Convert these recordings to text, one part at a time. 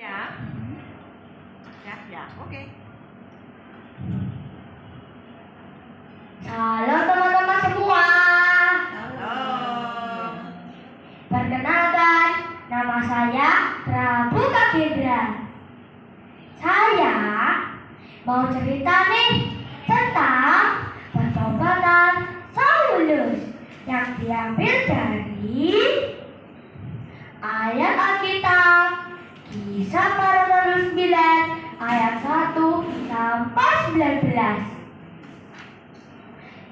ya. Ya, oke. Halo teman-teman semua. Halo. Perkenalkan, nama saya Prabu Kagendra. Saya mau cerita nih tentang pertobatan Saulus yang diambil dari ayat Alkitab Kisah Para Rasul 9 ayat 1 sampai 19.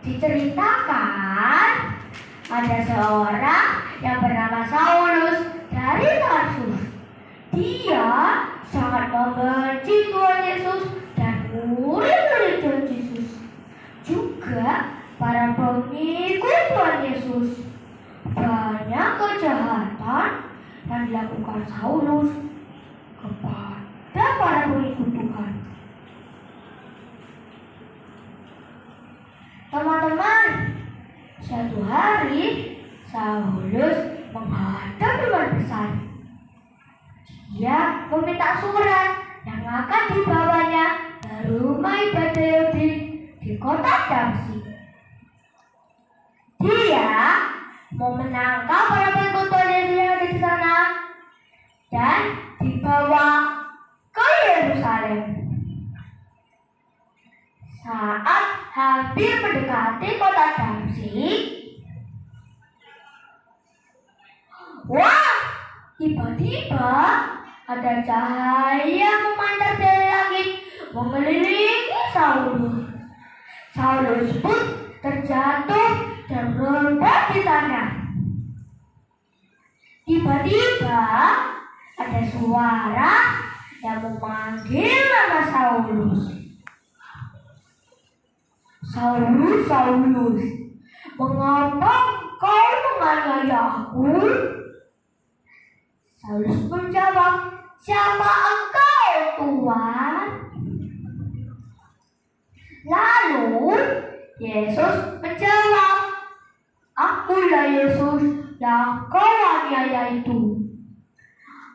Diceritakan ada seorang yang bernama Saulus dari Tarsus. Dia sangat membenci Tuhan Yesus dan murid-murid Tuhan Yesus, juga para pengikut Tuhan Yesus. Banyak kejahatan yang dilakukan Saulus kepada para pengikut Tuhan. Teman-teman, suatu hari Saulus menghadap Tuhan besar. Dia meminta surat yang akan dibawanya dari rumah ibadah Yahudi di kota Damsyik. Dia mau menangkap para pengikut Tuhan Yesus yang ada di sana dan dibawa ke Yerusalem. Saat hampir mendekati kota Damsyik, tiba-tiba ada cahaya memancar dari langit mengelilingi Saulus. Saulus pun terjatuh dan rebah di tanah. Tiba-tiba ada suara yang memanggil nama Saulus. Saulus, Saulus, mengapa kau menganiaya aku? Saulus menjawab, siapa engkau, Tuhan? Lalu Yesus menjawab, akulah Yesus yang kau aniaya itu.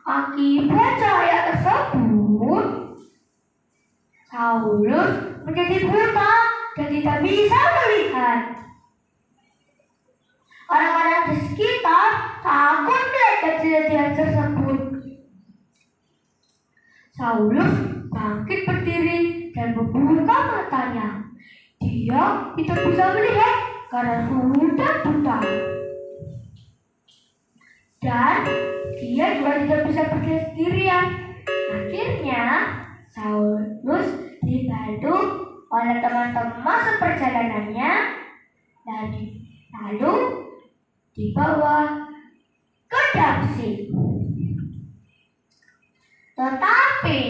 Akibat cahaya tersebut, Saulus menjadi buta dan tidak bisa melihat. Orang-orang di sekitar takut melihat kejadian tersebut. Saulus bangkit berdiri dan membuka matanya. Dia tidak bisa melihat karena sudah buta. Dan dia juga tidak bisa pergi sendirian. Akhirnya Saulus dibantu oleh teman-teman seperjalanannya lalu dibawa ke Damsyik. Tetapi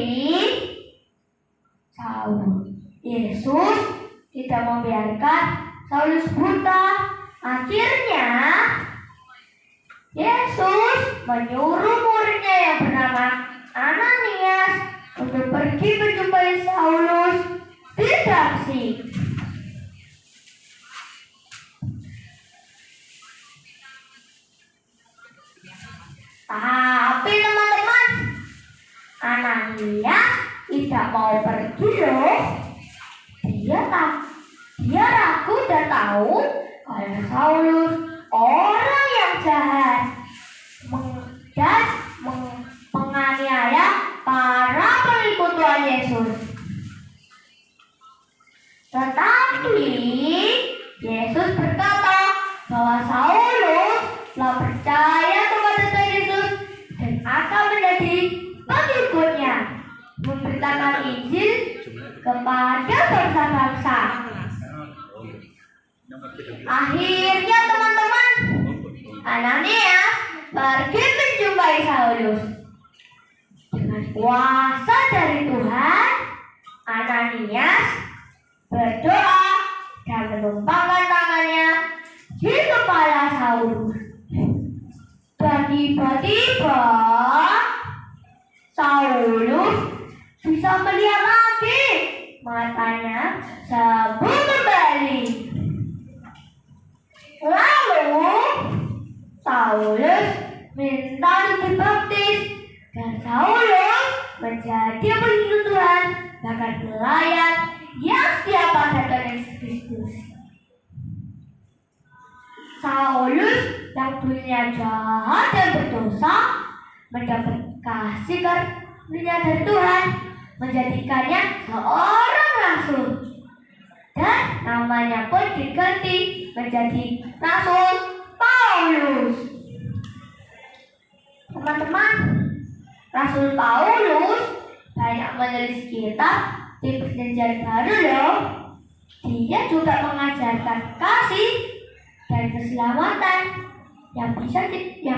Yesus tidak membiarkan Saulus buta. Akhirnya Yesus menyuruh muridnya yang bernama Ananias untuk pergi menjumpai Saulus di Damsyik. Tapi teman-teman, Ananias tidak mau pergi loh. Dia ragu dan tahu kalau Saulus orang yang jahat dan menganiaya para pengikut Tuhan Yesus. Tetapi Yesus berkata bahwa Saulus telah percaya kepada Tuhan Yesus dan akan menjadi pengikutnya, memberitakan Injil kepada bangsa-bangsa. Akhirnya teman-teman, Ananias pergi menjumpai Saulus. Dengan kuasa dari Tuhan, Ananias berdoa dan menumpangkan tangannya di kepala Saulus. Dan tiba-tiba Saulus bisa melihat lagi. Matanya sembuh kembali. Lalu Saulus minta dibaptis dan Saulus menjadi pengikut Tuhan, bahkan pelayan yang setia pada Tuhan Yesus Kristus. Saulus yang dulunya jahat dan berdosa mendapat kasih karunia dari Tuhan, menjadikannya seorang rasul, dan namanya pun diganti menjadi Rasul Paulus. Teman-teman, Rasul Paulus banyak menulis kitab di Perjanjian Baru loh. Dia juga mengajarkan kasih dan keselamatan yang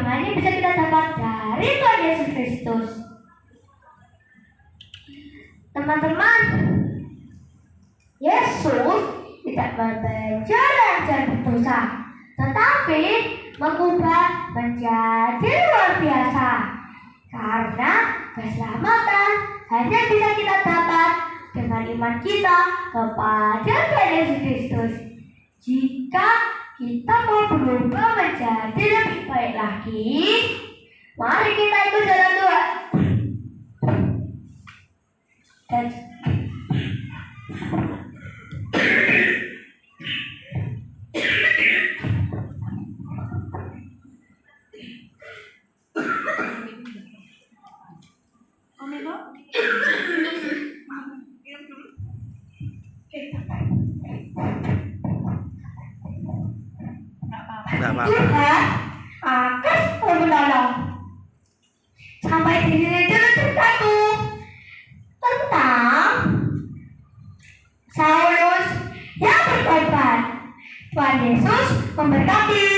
hanya bisa kita dapat dari Tuhan Yesus Kristus. Teman-teman, Yesus tidak membenarkan berdosa, tetapi mengubah menjadi luar biasa. Karena keselamatan hanya bisa kita dapat dengan iman kita kepada Tuhan Yesus Kristus. Jika kita mau berubah menjadi lebih baik lagi, mari kita ikut jalan Tuhan. Dan Nggak apa-apa. Tuhan akan menolong. Sampai di sini dulu ceritaku tentang Saulus yang berkorban. Tuhan Yesus memberkati.